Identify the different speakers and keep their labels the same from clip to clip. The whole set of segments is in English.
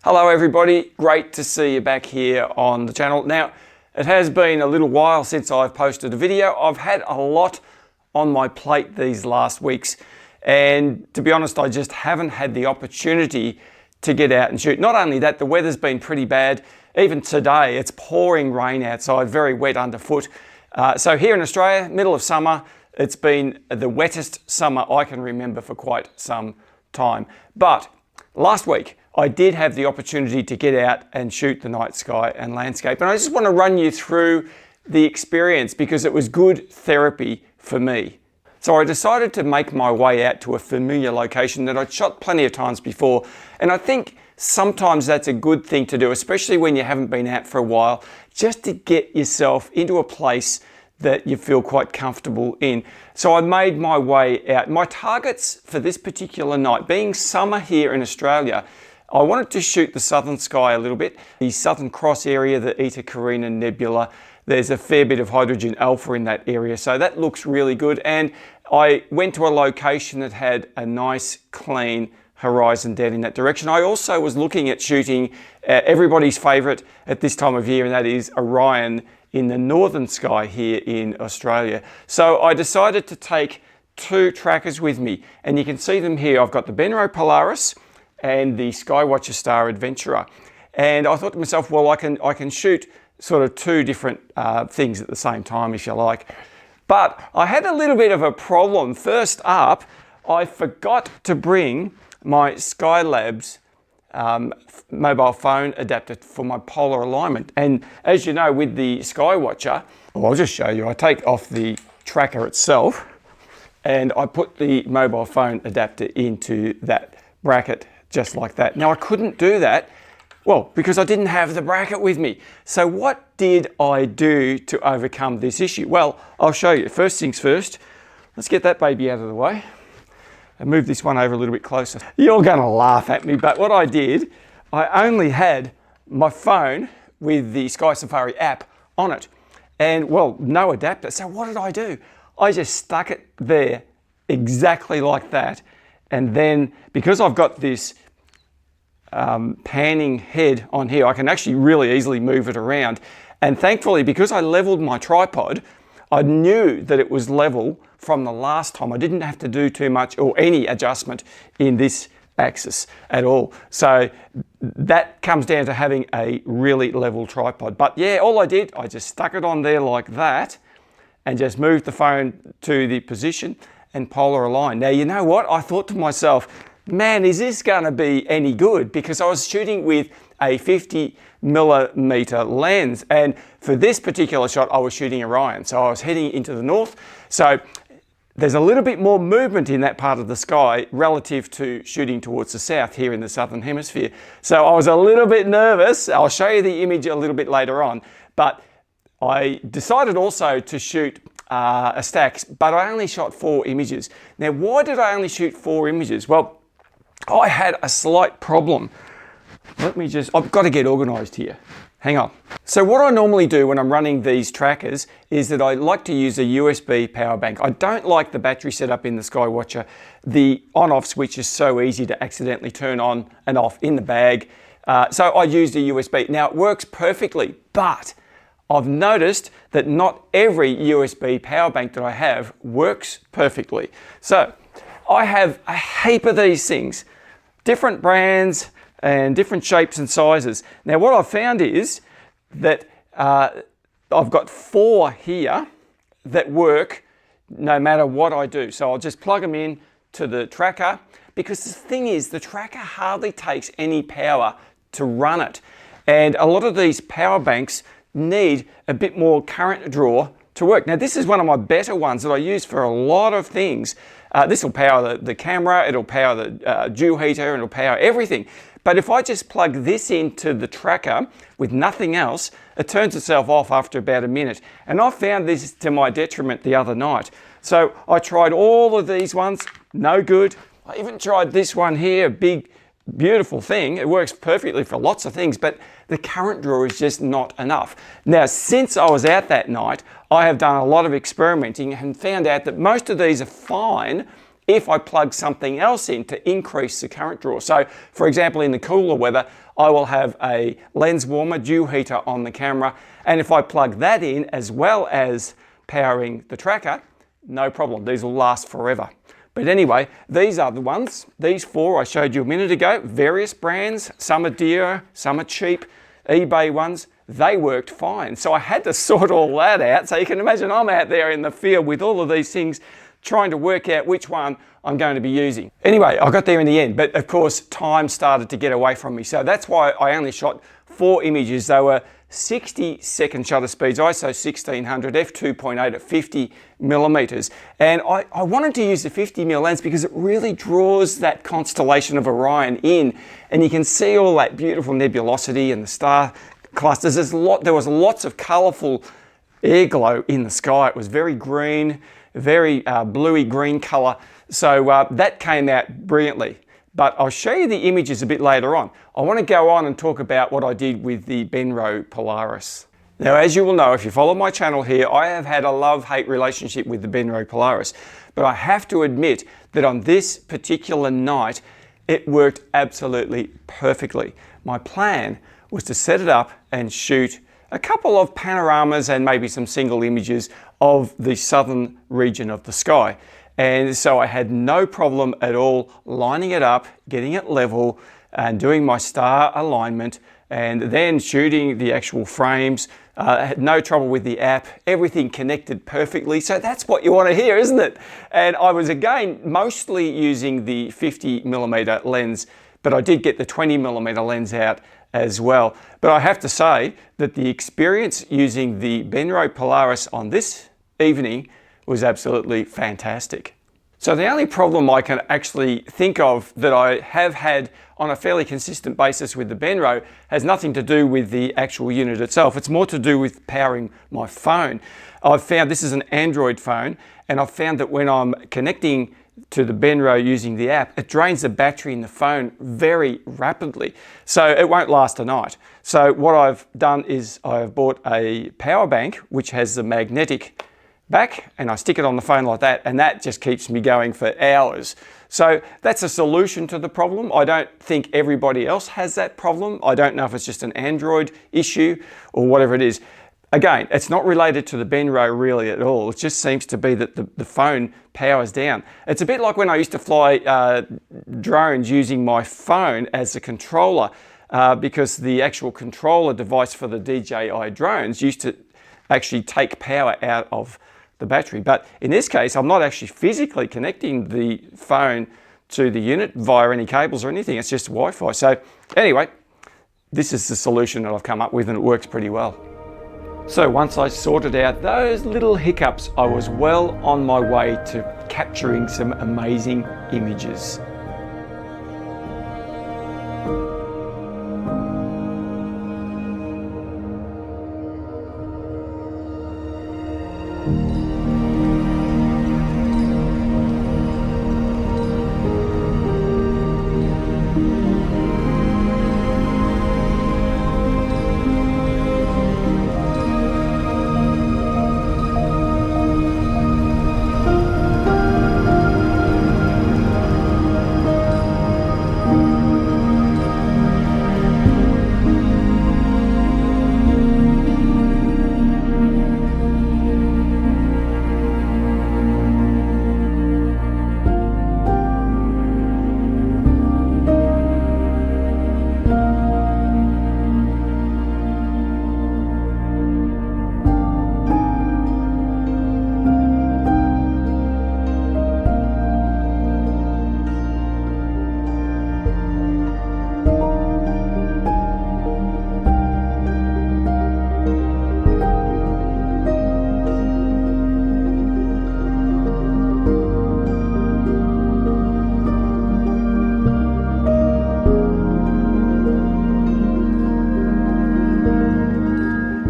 Speaker 1: Hello everybody, great to see you back here on the channel. Now, it has been a little while since I've posted a video. I've had a lot on my plate these last weeks, and to be honest, I just haven't had the opportunity to get out and shoot. Not only that, the weather's been pretty bad. Even today, it's pouring rain outside, very wet underfoot. So here in Australia, middle of summer, it's been the wettest summer I can remember for quite some time. But last week, I did have the opportunity to get out and shoot the night sky and landscape. And I just want to run you through the experience because it was good therapy for me. So I decided to make my way out to a familiar location that I'd shot plenty of times before. And I think sometimes that's a good thing to do, especially when you haven't been out for a while, just to get yourself into a place that you feel quite comfortable in. So I made my way out. My targets for this particular night, being summer here in Australia, I wanted to shoot the southern sky a little bit, the Southern Cross area, the Eta Carina Nebula. There's a fair bit of hydrogen alpha in that area, so that looks really good. And I went to a location that had a nice, clean horizon down in that direction. I also was looking at shooting everybody's favorite at this time of year, and that is Orion in the northern sky here in Australia. So I decided to take two trackers with me, and you can see them here. I've got the Benro Polaris and the Skywatcher Star Adventurer. And I thought to myself, well, I can shoot sort of two different things at the same time, if you like. But I had a little bit of a problem. First up, I forgot to bring my Skylab's mobile phone adapter for my polar alignment. And as you know, with the Skywatcher, well, I'll just show you. I take off the tracker itself and I put the mobile phone adapter into that bracket just like that. Now I couldn't do that, well, because I didn't have the bracket with me. So what did I do to overcome this issue? Well, I'll show you. First things first, let's get that baby out of the way and move this one over a little bit closer. You're gonna laugh at me, but what I did, I only had my phone with the Sky Safari app on it and, well, no adapter. So what did I do? I just stuck it there exactly like that. And then because I've got this panning head on here, I can actually really easily move it around. And thankfully, because I leveled my tripod, I knew that it was level from the last time. I didn't have to do too much or any adjustment in this axis at all. So that comes down to having a really level tripod. But yeah, all I did, I just stuck it on there like that and just moved the phone to the position and polar align. Now, you know what? I thought to myself, man, is this gonna be any good? Because I was shooting with a 50mm lens. And for this particular shot, I was shooting Orion. So I was heading into the north. So there's a little bit more movement in that part of the sky relative to shooting towards the south here in the southern hemisphere. So I was a little bit nervous. I'll show you the image a little bit later on. But I decided also to shoot a stack, but I only shot 4 images. Now, why did I only shoot 4 images? Well, I had a slight problem. I've got to get organized here. Hang on. So what I normally do when I'm running these trackers is that I like to use a USB power bank. I don't like the battery setup in the Skywatcher. The on-off switch is so easy to accidentally turn on and off in the bag. So I used a USB. Now, it works perfectly, but I've noticed that not every USB power bank that I have works perfectly. So I have a heap of these things, different brands and different shapes and sizes. Now what I've found is that I've got 4 here that work no matter what I do. So I'll just plug them in to the tracker, because the thing is, the tracker hardly takes any power to run it. And a lot of these power banks need a bit more current draw to work. Now this is one of my better ones that I use for a lot of things. This will power the camera, it'll power the dew heater, it'll power everything. But if I just plug this into the tracker with nothing else, it turns itself off after about a minute. And I found this to my detriment the other night. So I tried all of these ones, no good. I even tried this one here, a big, beautiful thing. It works perfectly for lots of things, but the current draw is just not enough. Now, since I was out that night, I have done a lot of experimenting and found out that most of these are fine if I plug something else in to increase the current draw. So for example, in the cooler weather, I will have a lens warmer, dew heater on the camera, and if I plug that in as well as powering the tracker, no problem, these will last forever. But anyway, these are the ones, these 4 I showed you a minute ago, various brands, some are dear, some are cheap, eBay ones, they worked fine. So I had to sort all that out. So you can imagine I'm out there in the field with all of these things, trying to work out which one I'm going to be using. Anyway, I got there in the end, but of course time started to get away from me. So that's why I only shot 4 images. They were 60-second shutter speeds, ISO 1600, f2.8 at 50 millimeters. And I wanted to use the 50mm lens because it really draws that constellation of Orion in, and you can see all that beautiful nebulosity and the star clusters. There was lots of colorful air glow in the sky. It was very green, very bluey green color. So that came out brilliantly. But I'll show you the images a bit later on. I want to go on and talk about what I did with the Benro Polaris. Now, as you will know, if you follow my channel here, I have had a love-hate relationship with the Benro Polaris. But I have to admit that on this particular night, it worked absolutely perfectly. My plan was to set it up and shoot a couple of panoramas and maybe some single images of the southern region of the sky. And so I had no problem at all lining it up, getting it level, and doing my star alignment, and then shooting the actual frames. I had no trouble with the app, everything connected perfectly. So that's what you want to hear, isn't it? And I was again mostly using the 50mm lens, but I did get the 20mm lens out as well. But I have to say that the experience using the Benro Polaris on this evening was absolutely fantastic. So the only problem I can actually think of that I have had on a fairly consistent basis with the Benro has nothing to do with the actual unit itself. It's more to do with powering my phone. I've found, this is an Android phone, and I've found that when I'm connecting to the Benro using the app, it drains the battery in the phone very rapidly. So it won't last a night. So what I've done is I've bought a power bank which has the magnetic back, and I stick it on the phone like that, and that just keeps me going for hours. So that's a solution to the problem. I don't think everybody else has that problem. I don't know if it's just an Android issue or whatever it is. Again, it's not related to the Benro really at all. It just seems to be that the phone powers down. It's a bit like when I used to fly drones using my phone as a controller, because the actual controller device for the DJI drones used to actually take power out of the battery. But in this case, I'm not actually physically connecting the phone to the unit via any cables or anything. It's just Wi-Fi. So anyway, this is the solution that I've come up with, and it works pretty well. So once I sorted out those little hiccups, I was well on my way to capturing some amazing images.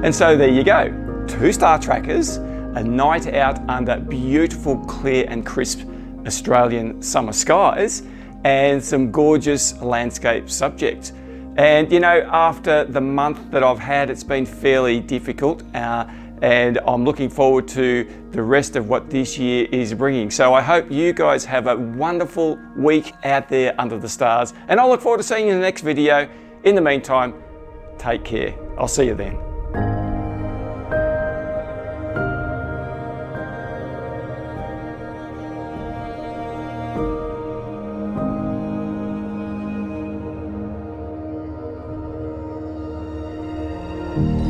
Speaker 1: And so there you go, 2 star trackers, a night out under beautiful, clear and crisp Australian summer skies, and some gorgeous landscape subjects. And you know, after the month that I've had, it's been fairly difficult, and I'm looking forward to the rest of what this year is bringing. So I hope you guys have a wonderful week out there under the stars, and I look forward to seeing you in the next video. In the meantime, take care. I'll see you then.
Speaker 2: Thank you.